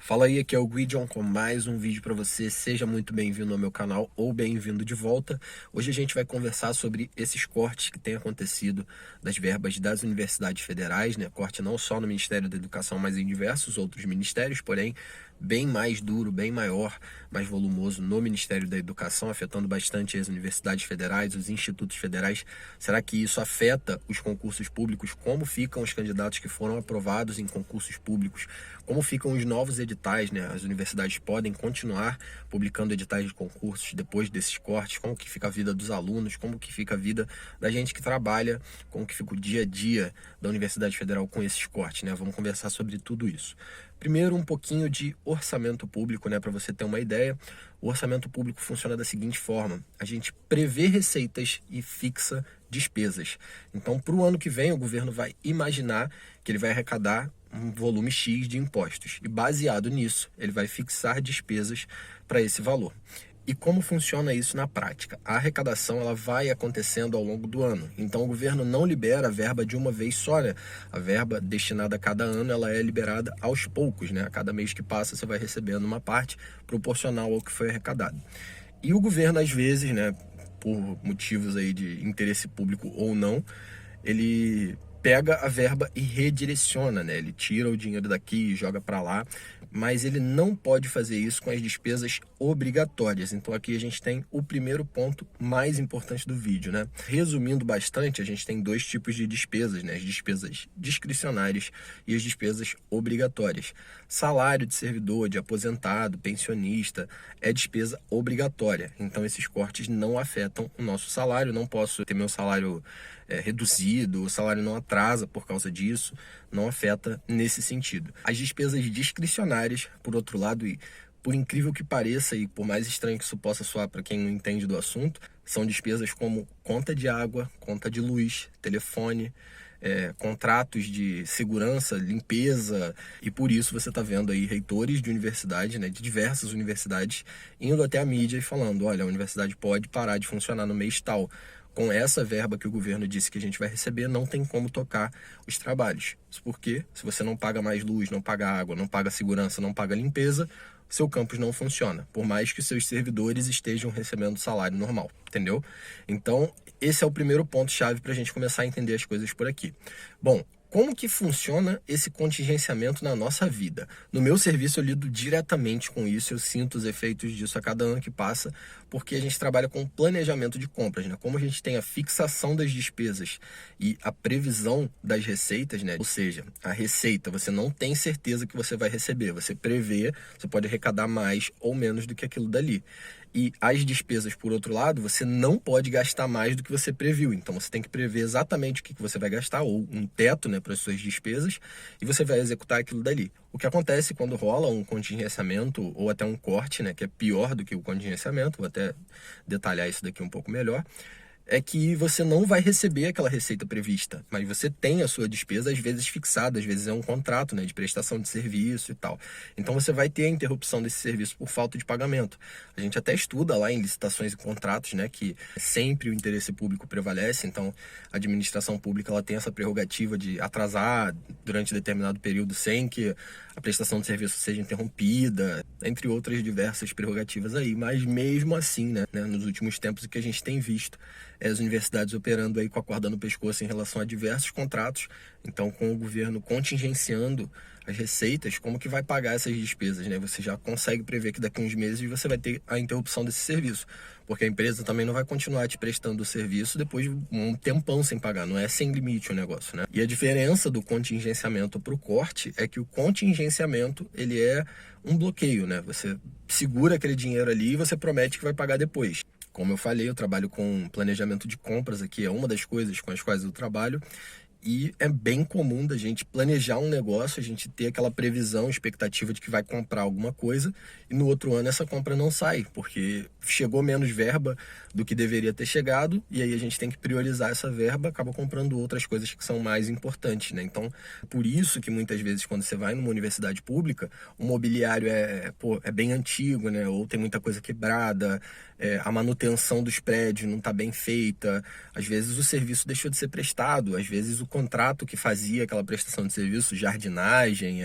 Fala aí, aqui é o Guidion com mais um vídeo para você. Seja muito bem-vindo ao meu canal ou bem-vindo de volta. Hoje a gente vai conversar sobre esses cortes que têm acontecido das verbas das universidades federais, né? Corte não só no Ministério da Educação, mas em diversos outros ministérios, porém bem mais duro, bem maior, mais volumoso no Ministério da Educação, afetando bastante as universidades federais, os institutos federais. Será que isso afeta os concursos públicos? Como ficam os candidatos que foram aprovados em concursos públicos? Como ficam os novos editais, né? As universidades podem continuar publicando editais de concursos depois desses cortes? Como que fica a vida dos alunos? Como que fica a vida da gente que trabalha? Como que fica o dia a dia da Universidade Federal com esses cortes, né? Vamos conversar sobre tudo isso. Primeiro, um pouquinho de orçamento público, né? Para você ter uma ideia, o orçamento público funciona da seguinte forma: a gente prevê receitas e fixa despesas. Então, para o ano que vem, o governo vai imaginar que ele vai arrecadar um volume X de impostos. E baseado nisso, ele vai fixar despesas para esse valor. E como funciona isso na prática? A arrecadação ela vai acontecendo ao longo do ano. Então o governo não libera a verba de uma vez só, né? A verba destinada a cada ano ela é liberada aos poucos, né? A cada mês que passa você vai recebendo uma parte proporcional ao que foi arrecadado. E o governo às vezes, né, por motivos aí de interesse público ou não, ele pega a verba e redireciona, né? Ele tira o dinheiro daqui e joga para lá, mas ele não pode fazer isso com as despesas obrigatórias. Então aqui a gente tem o primeiro ponto mais importante do vídeo, né? Resumindo bastante, a gente tem dois tipos de despesas, né? As despesas discricionárias e as despesas obrigatórias. Salário de servidor, de aposentado, pensionista, é despesa obrigatória. Então esses cortes não afetam o nosso salário. Não posso ter meu salário reduzido, o salário não atrasa por causa disso, não afeta nesse sentido. As despesas discricionárias, por outro lado, e por incrível que pareça e por mais estranho que isso possa soar para quem não entende do assunto, são despesas como conta de água, conta de luz, telefone, contratos de segurança, limpeza, e por isso você está vendo aí reitores de universidade, né, de diversas universidades, indo até a mídia e falando: olha, a universidade pode parar de funcionar no mês tal. Com essa verba que o governo disse que a gente vai receber, não tem como tocar os trabalhos. Isso porque, se você não paga mais luz, não paga água, não paga segurança, não paga limpeza, seu campus não funciona, por mais que seus servidores estejam recebendo salário normal, entendeu? Então, esse é o primeiro ponto-chave para a gente começar a entender as coisas por aqui. Bom, como que funciona esse contingenciamento na nossa vida? No meu serviço eu lido diretamente com isso, eu sinto os efeitos disso a cada ano que passa, porque a gente trabalha com planejamento de compras, né? Como a gente tem a fixação das despesas e a previsão das receitas, né? Ou seja, a receita você não tem certeza que você vai receber, você prevê, você pode arrecadar mais ou menos do que aquilo dali. E as despesas, por outro lado, você não pode gastar mais do que você previu. Então você tem que prever exatamente o que você vai gastar, ou um teto, né, para as suas despesas, e você vai executar aquilo dali. O que acontece quando rola um contingenciamento ou até um corte, né, que é pior do que o contingenciamento, vou até detalhar isso daqui um pouco melhor, é que você não vai receber aquela receita prevista, mas você tem a sua despesa às vezes fixada, às vezes é um contrato, né, de prestação de serviço e tal. Então você vai ter a interrupção desse serviço por falta de pagamento. A gente até estuda lá em licitações e contratos, né, que sempre o interesse público prevalece. Então a administração pública ela tem essa prerrogativa de atrasar durante determinado período sem que a prestação de serviço seja interrompida, entre outras diversas prerrogativas aí. Mas mesmo assim, né, nos últimos tempos o que a gente tem visto as universidades operando aí com a corda no pescoço em relação a diversos contratos, então com o governo contingenciando as receitas, como que vai pagar essas despesas, né? Você já consegue prever que daqui a uns meses você vai ter a interrupção desse serviço, porque a empresa também não vai continuar te prestando o serviço depois de um tempão sem pagar, não é sem limite o negócio, né? E a diferença do contingenciamento para o corte é que o contingenciamento, ele é um bloqueio, né? Você segura aquele dinheiro ali e você promete que vai pagar depois. Como eu falei, eu trabalho com planejamento de compras aqui, é uma das coisas com as quais eu trabalho. E é bem comum da gente planejar um negócio, a gente ter aquela previsão, expectativa de que vai comprar alguma coisa, e no outro ano essa compra não sai, porque chegou menos verba do que deveria ter chegado, e aí a gente tem que priorizar essa verba, acaba comprando outras coisas que são mais importantes, né? Então, por isso que muitas vezes quando você vai numa universidade pública, o mobiliário é bem antigo, né? Ou tem muita coisa quebrada, a manutenção dos prédios não está bem feita, às vezes o serviço deixou de ser prestado, às vezes o contrato que fazia aquela prestação de serviço, jardinagem,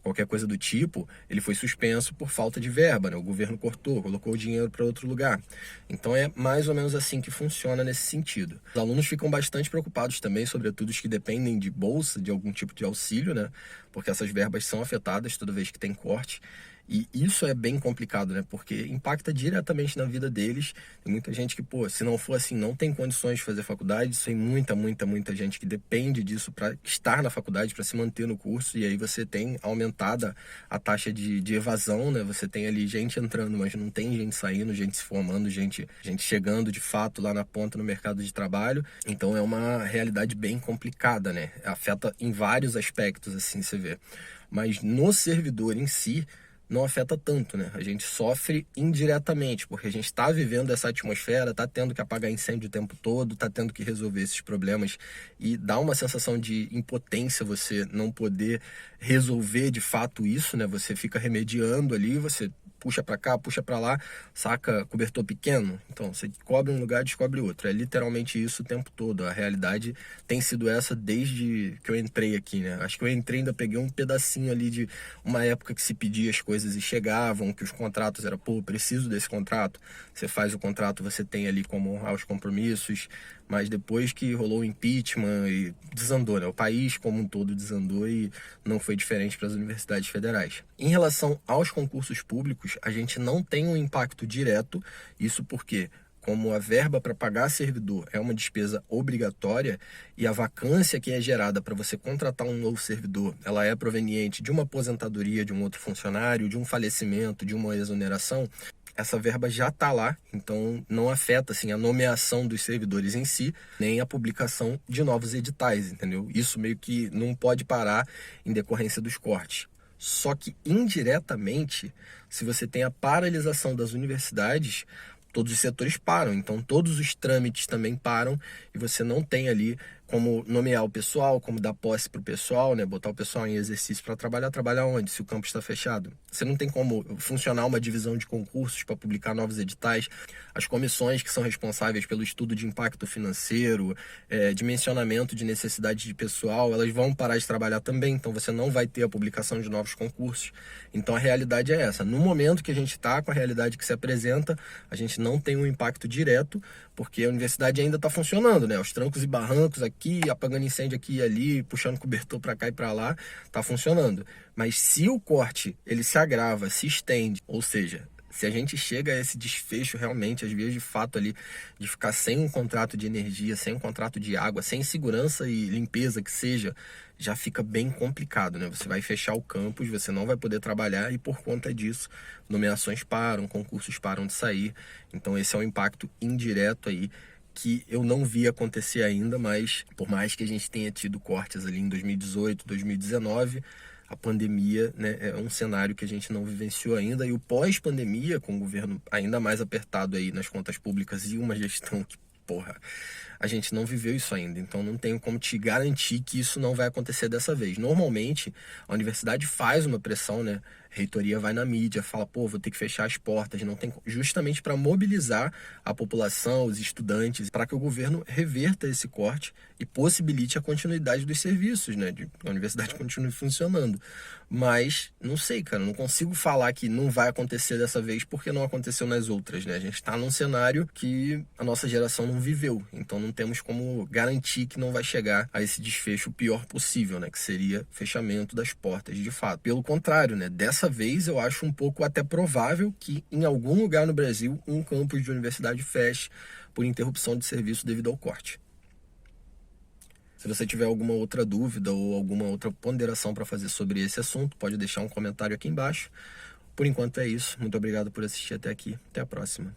qualquer coisa do tipo, ele foi suspenso por falta de verba, né? O governo cortou, colocou o dinheiro para outro lugar. Então é mais ou menos assim que funciona nesse sentido. Os alunos ficam bastante preocupados também, sobretudo os que dependem de bolsa, de algum tipo de auxílio, né? Porque essas verbas são afetadas toda vez que tem corte. E isso é bem complicado, né? Porque impacta diretamente na vida deles. Tem muita gente que, pô, se não for assim, não tem condições de fazer faculdade. Tem muita gente que depende disso para estar na faculdade, para se manter no curso. E aí você tem aumentada a taxa de evasão, né? Você tem ali gente entrando, mas não tem gente saindo, gente se formando, gente chegando de fato lá na ponta no mercado de trabalho. Então é uma realidade bem complicada, né? Afeta em vários aspectos, assim, você vê. Mas no servidor em si, não afeta tanto, né? A gente sofre indiretamente, porque a gente está vivendo essa atmosfera, está tendo que apagar incêndio o tempo todo, está tendo que resolver esses problemas e dá uma sensação de impotência você não poder resolver de fato isso, né? Você fica remediando ali, você puxa para cá, puxa para lá, saca cobertor pequeno. Então, você cobre um lugar, descobre outro. É literalmente isso o tempo todo. A realidade tem sido essa desde que eu entrei aqui, né? Acho que eu entrei ainda peguei um pedacinho ali de uma época que se pedia as coisas e chegavam, que os contratos eram, pô, preciso desse contrato. Você faz o contrato, você tem ali como honrar os compromissos, mas depois que rolou o impeachment e desandou, né? O país como um todo desandou e não foi diferente para as universidades federais. Em relação aos concursos públicos, a gente não tem um impacto direto, isso porque como a verba para pagar servidor é uma despesa obrigatória e a vacância que é gerada para você contratar um novo servidor, ela é proveniente de uma aposentadoria de um outro funcionário, de um falecimento, de uma exoneração, essa verba já está lá, então não afeta assim, a nomeação dos servidores em si, nem a publicação de novos editais, entendeu? Isso meio que não pode parar em decorrência dos cortes. Só que indiretamente, se você tem a paralisação das universidades, todos os setores param, então todos os trâmites também param e você não tem ali como nomear o pessoal, como dar posse para o pessoal, né? Botar o pessoal em exercício para trabalhar onde? Se o campo está fechado. Você não tem como funcionar uma divisão de concursos para publicar novos editais. As comissões que são responsáveis pelo estudo de impacto financeiro, dimensionamento de necessidade de pessoal, elas vão parar de trabalhar também, então você não vai ter a publicação de novos concursos. Então a realidade é essa. No momento que a gente está com a realidade que se apresenta, a gente não tem um impacto direto, porque a universidade ainda está funcionando, né? Os trancos e barrancos aqui, apagando incêndio aqui e ali, puxando cobertor para cá e para lá, está funcionando. Mas se o corte ele se agrava, se estende, ou seja, se a gente chega a esse desfecho realmente, às vezes de fato ali, de ficar sem um contrato de energia, sem um contrato de água, sem segurança e limpeza que seja, já fica bem complicado, né? Você vai fechar o campus, você não vai poder trabalhar e por conta disso, nomeações param, concursos param de sair. Então esse é um impacto indireto aí que eu não vi acontecer ainda, mas por mais que a gente tenha tido cortes ali em 2018, 2019, a pandemia, né, é um cenário que a gente não vivenciou ainda, e o pós-pandemia, com o governo ainda mais apertado aí nas contas públicas e uma gestão que, porra, a gente não viveu isso ainda, então não tenho como te garantir que isso não vai acontecer dessa vez. Normalmente, a universidade faz uma pressão, né? A reitoria vai na mídia, fala, pô, vou ter que fechar as portas, não tem, justamente para mobilizar a população, os estudantes, para que o governo reverta esse corte e possibilite a continuidade dos serviços, né? A universidade continue funcionando. Mas, não sei, cara, não consigo falar que não vai acontecer dessa vez porque não aconteceu nas outras, né? A gente está num cenário que a nossa geração não viveu, então não temos como garantir que não vai chegar a esse desfecho pior possível, né? Que seria fechamento das portas, de fato. Pelo contrário, né? Dessa vez eu acho um pouco até provável que em algum lugar no Brasil um campus de universidade feche por interrupção de serviço devido ao corte. Se você tiver alguma outra dúvida ou alguma outra ponderação para fazer sobre esse assunto, pode deixar um comentário aqui embaixo. Por enquanto é isso. Muito obrigado por assistir até aqui. Até a próxima.